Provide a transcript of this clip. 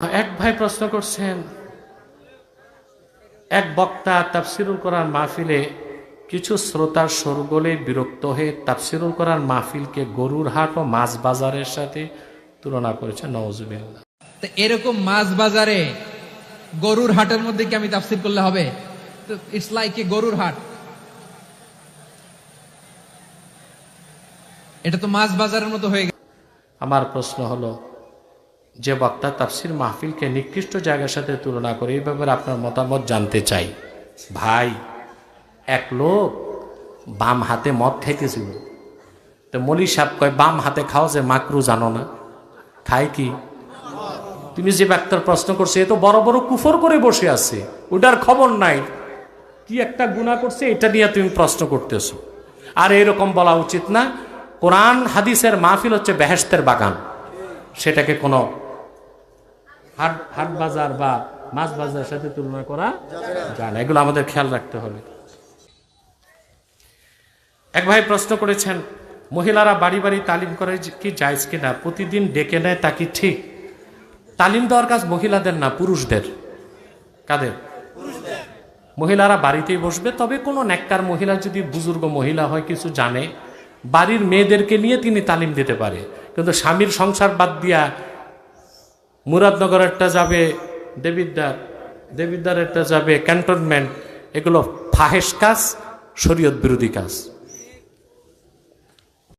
এক ভাই প্রশ্ন করছেন, এক বক্তা তাফসিরুল কোরআন মাহফিলে কিছু শ্রোতার শোরগোলে বিরক্ত হয়ে তাফসিরুল কোরআন মাহফিলকে গরুর হাট ও মাছ বাজারের সাথে তুলনা করেছে। নওয়াজুবিল্লাহ। তো এরকম মাছ বাজারে গরুর হাটের মধ্যে কি আমি তাফসির করলে হবে? ইটস লাইক এ গরুর হাট। এটা তো মাছ বাজারের মতো হয়ে গেছে। আমার প্রশ্ন হলো, যে বক্তা তাফসির মাহফিলকে নিকৃষ্ট জায়গার সাথে তুলনা করে, এই ব্যাপারে আপনার মতামত জানতে চাই। ভাই, এক লোক বাম হাতে মদ খাইতেছিল, তো মলি সাহেব কয়, বাম হাতে খাও যে মাকরু জানো না? খায় কি? তুমি যে ব্যক্তির প্রশ্ন করছে, এ তো বড় বড় কুফর করে বসে আছে, ওটার খবর নাই, কি একটা গুনাহ করছে এটা নিয়ে তুমি প্রশ্ন করতেছো। আর এরকম বলা উচিত না। কোরআন হাদিসের মাহফিল হচ্ছে বেহেশতের বাগান, সেটাকে কোনো হাট বাজার বা মাছ বাজারের সাথে তুলনা করা যায় না। এগুলো আমাদের খেয়াল রাখতে হবে। এক ভাই প্রশ্ন করেছেন, মহিলারা বাড়ি বাড়ি তালিম করে কি জায়েজ কিনা? প্রতিদিন ডেকে নেয় তা কি ঠিক? তালিম দেওয়ার কাজ মহিলাদের না, পুরুষদের। কাদের? মহিলারা বাড়িতেই বসবে। তবে কোনো নেককার মহিলা যদি বুজুর্গ মহিলা হয়, কিছু জানে, বাড়ির মেয়েদেরকে নিয়ে তিনি তালিম দিতে পারে। কিন্তু স্বামীর সংসার বাদ দিয়া মুরাদনগরেরটা যাবে দেবিদ্দারেরটা যাবে ক্যান্টনমেন্ট, এগুলো ফাহেশ কাজ, শরীয়ত বিরোধী কাজ।